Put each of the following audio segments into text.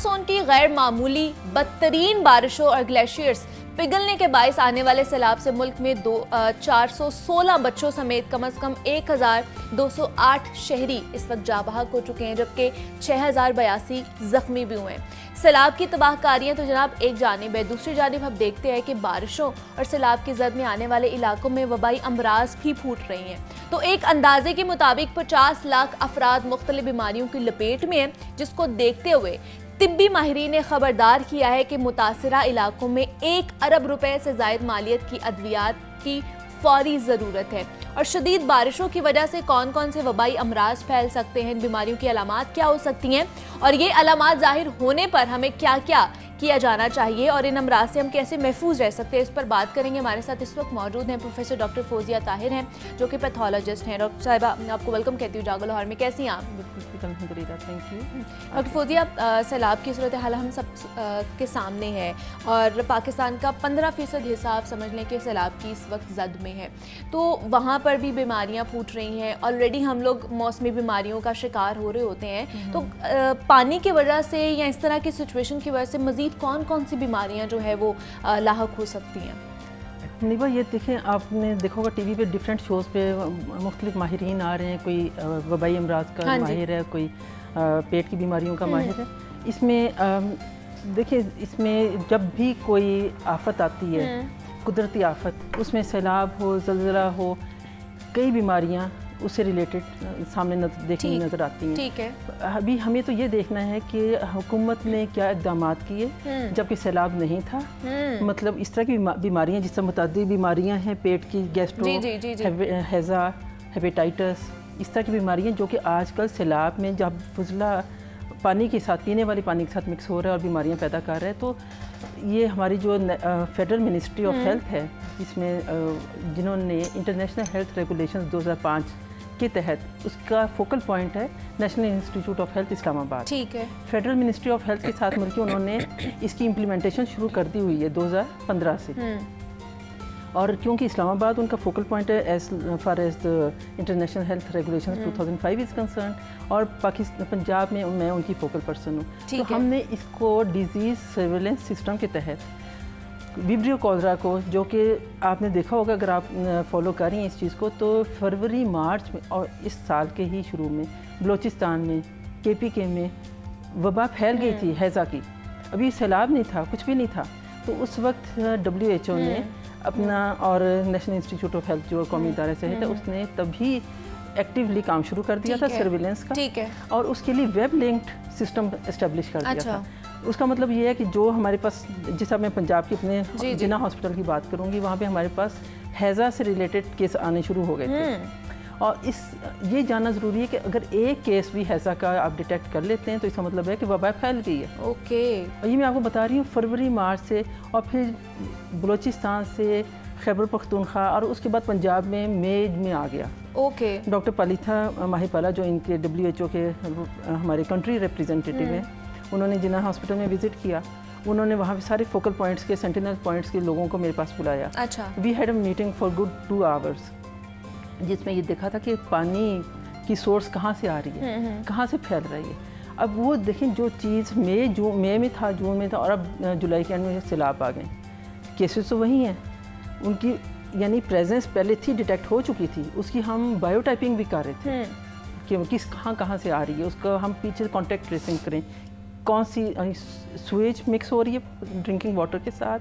Monsoon की गैर मामूली बदतरीन बारिशों और ग्लेशियर्स पिघलने के बायस आने वाले सैलाब से मुल्क में 416 बच्चों समेत कम से कम 1208 शहरी इस वक्त जाबहक हो चुके हैं, जबकि 6082 जख्मी भी हुए हैं। सैलाब की तबाहकारियां तो जनाब एक जानिब है, दूसरी जानिब हम देखते हैं कि बारिशों और सैलाब की जद में आने वाले इलाकों में वबाई अमराज भी फूट रही हैं। तो एक अंदाजे के मुताबिक 50 लाख अफराद मुख्तलिफ बीमारियों की लपेट में हैं, जिसको देखते हुए तिब्बी माहिरीन ने खबरदार किया है कि मुतासरा इलाकों में 1 अरब रुपए से जायद मालियत की अद्वियात की फौरी ज़रूरत है। और शदीद बारिशों की वजह से कौन कौन से वबाई अमराज फैल सकते हैं, इन बीमारियों की अलामात क्या हो सकती हैं और ये अलामात जाहिर होने पर हमें क्या क्या किया जाना चाहिए और इन अमराज से हम कैसे महफूज रह सकते हैं, इस पर बात करेंगे। हमारे साथ इस वक्त मौजूद हैं प्रोफेसर डॉक्टर फौजिया ताहिर हैं, जो कि पैथोलॉजिस्ट हैं। डॉक्टर साहिबा, मैं आपको वेलकम कहती हूँ जागो लाहौर में। कैसी हैं आप? थैंक यू डॉक्टर फौजिया, सैलाब की सूरत हाल हम सब के सामने है और पाकिस्तान का 15% हिस्सा आप समझ लें कि सैलाब की इस वक्त जद में है, तो वहाँ पर भी बीमारियाँ फूट रही हैं। ऑलरेडी हम लोग मौसमी बीमारियों का शिकार हो रहे होते हैं, तो पानी की वजह से या इस तरह की सिचुएशन की वजह से मज़ीद कौन कौन सी बीमारियां जो है वो लाहक हो सकती हैं? निबा, ये देखें, आपने देखा होगा टीवी पे डिफरेंट शोज़ पे मुख्तलिफ माहिरीन आ रहे हैं। कोई वबाई अमराज का माहिर है, कोई पेट की बीमारियों का माहिर है। इसमें देखिए, इसमें जब भी कोई आफत आती है, कुदरती आफत, उसमें सैलाब हो, ज़लज़ला हो, कई बीमारियां उससे रिलेटेड सामने देखने नज़र आती हैं। ठीक है। अभी हमें तो ये देखना है कि हुकूमत ने क्या इक़दाम किए जबकि सैलाब नहीं था। मतलब इस तरह की बीमारियां, जिससे मुतअद्दिद बीमारियां हैं, पेट की, गैस्ट्रो, हैज़ा, हेपेटाइटिस, इस तरह की बीमारियां जो कि आजकल सैलाब में जब फजला पानी के साथ, पीने वाले पानी के साथ मिक्स हो रहा है और बीमारियां पैदा कर रहा है। तो ये हमारी जो फेडरल मिनिस्ट्री ऑफ हेल्थ है, इसमें जिन्होंने इंटरनेशनल हेल्थ रेगुलेशंस 2005 के तहत, उसका फोकल पॉइंट है national institute of health Islamabad. ठीक है। फेडरल मिनिस्ट्री ऑफ हेल्थ के साथ मिलकर उन्होंने इसकी इम्प्लीमेंटेशन शुरू कर दी हुई है 2015 से। और क्योंकि इस्लामाबाद उनका फोकल पॉइंट है as far as the international health regulation 2005 is concern, और पाकिस्तान, पंजाब में मैं उनकी फोकल पर्सन हूँ। तो हमने इसको डिजीज़ सर्वेलेंस सिस्टम के तहत विब्रियो कॉलरा को, जो कि आपने देखा होगा अगर आप फॉलो कर रही हैं इस चीज़ को, तो फरवरी मार्च में और इस साल के ही शुरू में बलोचिस्तान में, KPK में वबा फैल गई थी हैज़ा की। अभी सैलाब नहीं था, कुछ भी नहीं था। तो उस वक्त WHO ने अपना, और नेशनल इंस्टीट्यूट ऑफ हेल्थ जो कौमी इदारे से है, उसने तभी एक्टिवली काम शुरू कर दिया था सर्विलेंस का। ठीक है। और उसके लिए वेब लिंक्ड सिस्टम इस्टेब्लिश कर दिया था। उसका मतलब ये है कि जो हमारे पास, जिस मैं पंजाब की अपने जिना हॉस्पिटल की बात करूँगी, वहाँ पे हमारे पास हैज़ा से रिलेटेड केस आने शुरू हो गए थे। और ये जानना ज़रूरी है कि अगर एक केस भी हैज़ा का आप डिटेक्ट कर लेते हैं तो इसका मतलब है कि वबा फैल गई है। ओके। और ये मैं आपको बता रही हूँ फरवरी मार्च से, और फिर बलोचिस्तान से, खैबर पख्तूनख्वा, और उसके बाद पंजाब में मई में आ गया। ओके। डॉक्टर पालिथा माहिपाला, जो इनके WHO के हमारे कंट्री रिप्रेजेंटेटिव हैं, उन्होंने जिना हॉस्पिटल में विज़िट किया। उन्होंने वहाँ पे सारे फोकल पॉइंट्स के, सेंटिनल पॉइंट्स के लोगों को मेरे पास बुलाया। अच्छा। We had a meeting for good 2 hours, जिसमें ये देखा था कि पानी की सोर्स कहाँ से आ रही है, कहाँ से फैल रही है। अब वो देखें, जो चीज़ मई में था, जून में था, और अब जुलाई के एंड में सैलाब आ गए। केसेस तो वही हैं, उनकी यानी प्रेजेंस पहले थी, डिटेक्ट हो चुकी थी, उसकी हम बायोटाइपिंग भी कर रहे थे कि किस कहाँ से आ रही है, उसका हम पीछे कॉन्टैक्ट ट्रेसिंग करें, कौन सी स्वेज मिक्स हो रही है ड्रिंकिंग वाटर के साथ,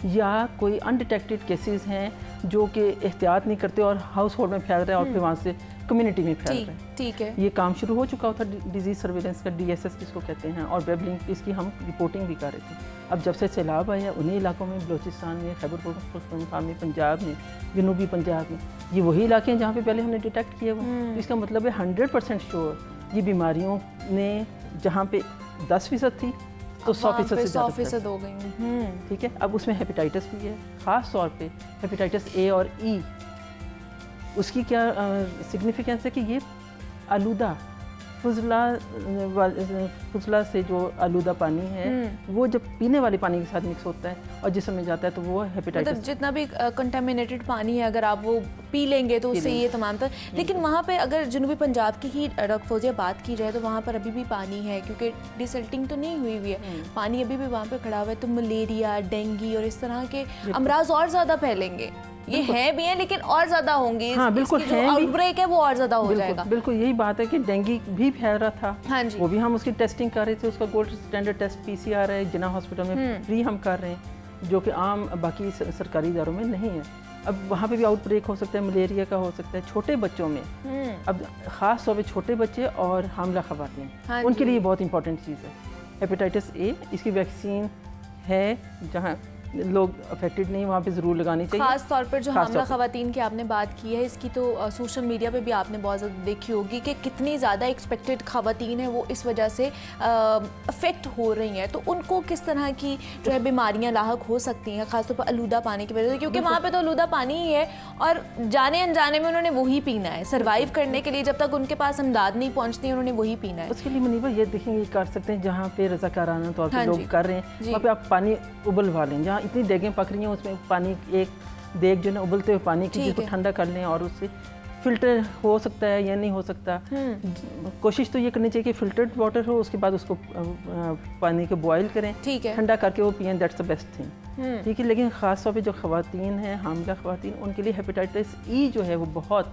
या कोई अनडिटेक्टेड केसेस हैं जो कि एहतियात नहीं करते और हाउस होल्ड में फैल रहा है और फिर वहाँ से कम्युनिटी में फैल रहा है। ठीक है। ये काम शुरू हो चुका था डिजीज़ सर्विलेंस का, DSS जिसको कहते हैं, और वेब लिंक, इसकी हम रिपोर्टिंग भी कर रहे थे। अब जब से सैलाब आया, उन्हीं इलाकों में, बलोचिस्तान में, खैबर पख्तूनख्वा में, पंजाब में, जनूबी पंजाब में, ये वही इलाके हैं जहाँ पे पहले हमने डिटेक्ट किए हुए। तो इसका मतलब है 100% श्योर ये बीमारियों ने जहाँ पे 10% थी तो 100% से 100% हो गई। ठीक है। अब उसमें हेपेटाइटिस भी है, ख़ास तौर पे हेपेटाइटिस A और E। उसकी क्या सिग्निफिकेंस है कि ये आलूदा फुजला से जो आलूदा पानी है वो जब पीने वाले पानी के साथ मिक्स होता है और जिस्म में जाता है तो वो हेपेटाइटिस, मतलब जितना भी कंटामिनेटेड पानी है अगर आप वो पी लेंगे तो उससे ये तमाम तर। लेकिन वहाँ पे अगर जनूबी पंजाब की ही डॉक्टर फौजिया बात की जाए तो वहाँ पर अभी भी पानी है, क्योंकि डिसल्टिंग तो नहीं हुई है, पानी अभी भी वहाँ पे खड़ा हुआ है, तो मलेरिया, डेंगू और इस तरह के अमराज और ज़्यादा फैलेंगे। ये है भी है लेकिन और ज़्यादा होंगे। हाँ, बिल्कुल, जो आउटब्रेक है वो और ज़्यादा हो जाएगा। बिल्कुल यही बात है कि डेंगू भी फैल रहा था। हाँ जी, वो भी हम उसकी टेस्टिंग कर रहे थे, उसका गोल्ड स्टैंडर्ड टेस्ट PCR है, जिन्ना हॉस्पिटल में फ्री हम कर रहे हैं, जो कि आम बाकी सरकारी इदारों में नहीं है। अब वहाँ पे भी आउटब्रेक हो सकता है, मलेरिया का हो सकता है छोटे बच्चों में। अब ख़ास तौर पे छोटे बच्चे और हामला ख़वातीन, उनके लिए बहुत इंपॉर्टेंट चीज़ है हेपेटाइटिस A। इसकी वैक्सीन है, जहाँ लोग अफेक्टेड नहीं वहाँ पे ज़रूर लगानी चाहिए। खास तौर पर जो हामला ख़वातीन की आपने बात की है, इसकी तो सोशल मीडिया पे भी आपने बहुत ज़्यादा देखी होगी कि कितनी ज़्यादा एक्सपेक्टेड ख़वातीन है वो इस वजह से अफेक्ट हो रही हैं। तो उनको किस तरह की जो है बीमारियां लाहक हो सकती हैं, खासतौर पर आलूदा पानी की वजह से, क्योंकि वहाँ पर तो आलूदा पानी ही है और जाने अनजाने में उन्होंने वही पीना है सर्वाइव करने के लिए। जब तक उनके पास इमदाद नहीं पहुँचती उन्होंने वही पीना है। उसके लिए मुनीबा ये देखेंगे, कर सकते हैं जहाँ पे रज़ाकाराना तौर पर लोग कर रहे हैं वहाँ पे आप पानी उबलवा लें। जहाँ इतनी देगें पक रही हैं उसमें पानी, एक देग जो है उबलते हुए पानी की जिसको ठंडा कर लें और उससे फिल्टर हो सकता है या नहीं हो सकता। कोशिश तो ये करनी चाहिए कि फिल्टर्ड वाटर हो, उसके बाद उसको पानी को बॉयल करें, ठंडा करके वो पिएं, दैट्स द बेस्ट थिंग। ठीक है, लेकिन ख़ास तौर पे जो ख़वातीन हैं, हामिला ख़वातीन, उनके लिए हेपेटाइटिस E जो है वो बहुत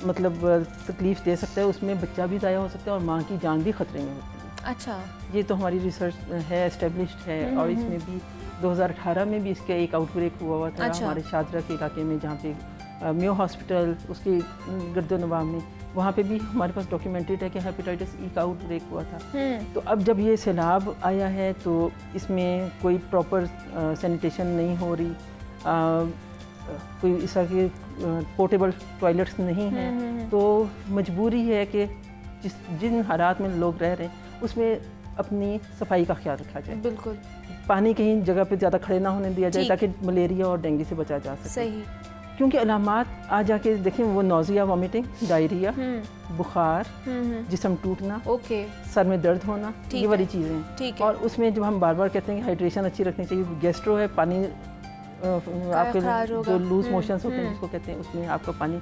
मतलब तकलीफ़ दे सकता है। उसमें बच्चा भी ज़ाया हो सकता है और माँ की जान भी ख़तरे में होती है। अच्छा, ये तो हमारी रिसर्च है, एस्टेब्लिश्ड है। और इसमें भी 2018 में भी इसका एक आउटब्रेक हुआ था। अच्छा। हमारे शादरा के इलाके में, जहाँ पे मियो हॉस्पिटल उसके गर्दनवाब में, वहाँ पे भी हमारे पास डॉक्यूमेंटेड है कि हेपेटाइटिस E का आउटब्रेक हुआ था। तो अब जब ये सैलाब आया है तो इसमें कोई प्रॉपर सैनिटेशन नहीं हो रही, कोई इस तरह के पोर्टेबल टॉयलेट्स नहीं हैं, तो मजबूरी है कि जिन हालात में लोग रह रहे हैं उसमें अपनी सफाई का ख्याल रखा जाए। बिल्कुल, पानी कहीं जगह पे ज़्यादा खड़े ना होने दिया जाए ताकि मलेरिया और डेंगू से बचा जा सके। सही, क्योंकि अलामात आ जाके देखें, वो नौजिया, वॉमिटिंग, डायरिया, बुखार, जिस्म टूटना, सर में दर्द होना, ये वाली चीज़ें हैं। और उसमें जब हम बार बार कहते हैं कि हाइड्रेशन अच्छी रखनी चाहिए, गैस्ट्रो है, पानी आपके जो लूज मोशंस होते हैं जिसको कहते हैं, उसमें आपका पानी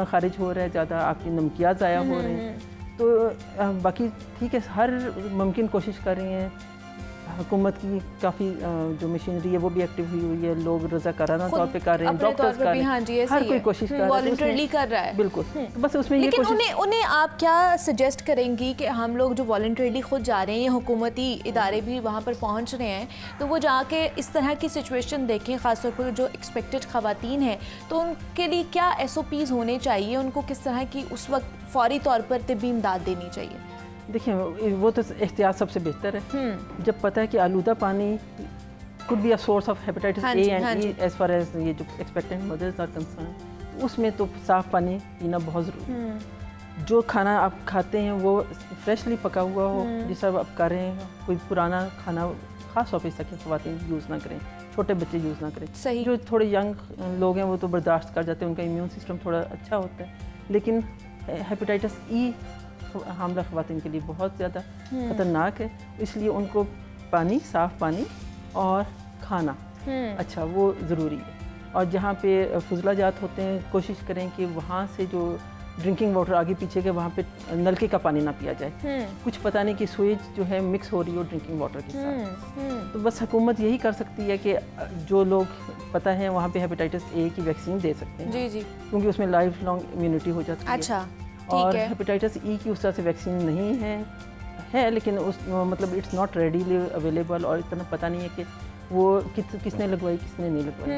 खारिज हो रहा है ज़्यादा, आपकी नमकियात ज़ाया हो रहे हैं। तो बाकी ठीक है, हर मुमकिन कोशिश कर रही हैं। हुकूमत की काफ़ी जो मशीनरी है वो भी एक्टिव हुई है, लोग रज़ाकाराना तौर पे कर रहे हैं, डॉक्टर्स कर रहे हैं, हर कोई कोशिश कर रहा है, वॉलंटरली कर रहा है। बिल्कुल, तो बस उसमें ये कोशिश। उन्हें आप क्या सजेस्ट करेंगी कि हम लोग जो वॉलंटरली खुद जा रहे हैं या हुकूमती इदारे भी वहाँ पर पहुँच रहे हैं, तो वो जाके इस तरह की सिचुएशन देखें, ख़ासतौर पर जो एक्सपेक्टेड ख़वातीन हैं, तो उनके लिए क्या SOPs होने चाहिए, उनको किस तरह की उस वक्त फौरी तौर पर तिब्बी इमदाद देनी चाहिए? देखिए, वो तो एहतियात सबसे बेहतर है। जब पता है कि आलूदा पानी could be a source of hepatitis A and E as far as ये जो एक्सपेक्टेंट मदर्स आर कंसर्न, उसमें तो साफ़ पानी पीना बहुत ज़रूरी है। जो खाना आप खाते हैं वो फ्रेशली पका हुआ हो, जिस तरह आप कर रहे हैं, कोई पुराना खाना ख़ास तौर पर इसका ख़वातीन यूज़ ना करें, छोटे बच्चे यूज़ ना करें। जो थोड़े यंग लोग हैं वो तो बर्दाश्त कर जाते हैं, उनका इम्यून सिस्टम थोड़ा अच्छा होता है, लेकिन हेपेटाइटिस E हामला ख़वातीन के लिए बहुत ज़्यादा ख़तरनाक है। इसलिए उनको पानी, साफ़ पानी और खाना अच्छा वो ज़रूरी है। और जहाँ पे फुजला जात होते हैं, कोशिश करें कि वहाँ से जो ड्रिंकिंग वाटर आगे पीछे के, वहाँ पे नलके का पानी ना पिया जाए। कुछ पता नहीं कि स्वेज जो है मिक्स हो रही हो ड्रिंकिंग वाटर के साथ। तो बस हुकूमत यही कर सकती है कि जो लोग पता है वहाँ पे हेपेटाइटिस A की वैक्सीन दे सकते हैं। जी, क्योंकि उसमें लाइफ लॉन्ग इम्यूनिटी हो जाती है। अच्छा, और हेपेटाइटिस E की उस तरह से वैक्सीन नहीं है, लेकिन उस मतलब इट्स नॉट रेडीली अवेलेबल, और इतना पता नहीं है कि वो किसने लगवाई, किसने नहीं लगवाई।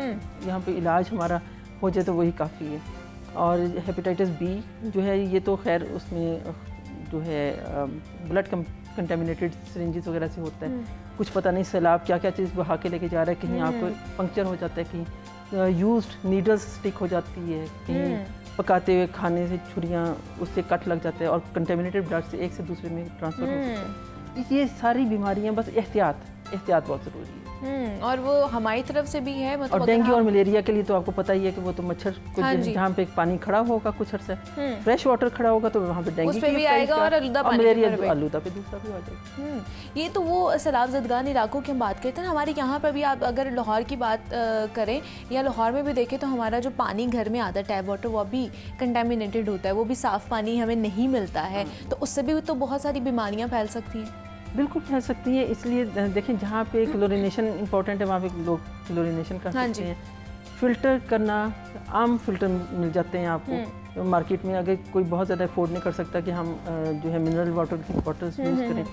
यहाँ पे इलाज हमारा हो जाए तो वही काफ़ी है। और हेपेटाइटिस B जो है, ये तो खैर उसमें जो है ब्लड कंटेमिनेटेड सिरिंजेस वगैरह से होता है। कुछ पता नहीं सैलाब क्या क्या चीज़ बहा के लेके जा रहा है, कहीं आपको पंक्चर हो जाता है, कहीं यूज्ड नीडल्स स्टिक हो जाती है, कहीं पकाते हुए खाने से छुरियाँ उससे कट लग जाते हैं और कंटेमिनेटेड ब्लड से एक से दूसरे में ट्रांसफ़र हो सकता है। ये सारी बीमारियाँ, बस एहतियात बहुत ज़रूरी है। और वो हमारी तरफ से भी है, मतलब और अगर डेंगू हम- और मलेरिया के लिए तो आपको पता ही है कि वो तो मच्छर को हाँ जी। जहाँ पे पानी खड़ा होगा कुछ अर्सा फ्रेश वाटर खड़ा होगा तो वहाँ पे डेंगू उस पे की भी प्राइस आएगा क्या- और आलूदा पानी पे मलेरिया भी आएगा। आलूदा पे दूसरा भी आ जाएगा। ये तो वो सैलाब ज़दगान इलाकों की हम बात करते हैं ना, हमारे यहाँ पर भी आप अगर लाहौर की बात करें या लाहौर में भी देखें तो हमारा जो पानी घर में आता है टैप वाटर वो भी कंटेमिनेटेड होता है, वो भी साफ़ पानी हमें नहीं मिलता है, तो उससे भी तो बहुत सारी बीमारियाँ फैल सकती हैं। बिल्कुल फैल सकती हैं, इसलिए देखें जहाँ पे क्लोरिनेशन इंपॉर्टेंट है वहाँ पे लोग क्लोरिनेशन कर हाँ सकते जी। हैं। फ़िल्टर करना, आम फ़िल्टर मिल जाते हैं आपको मार्केट में। अगर कोई बहुत ज़्यादा अफोर्ड नहीं कर सकता कि हम जो है मिनरल वाटर यूज़ करें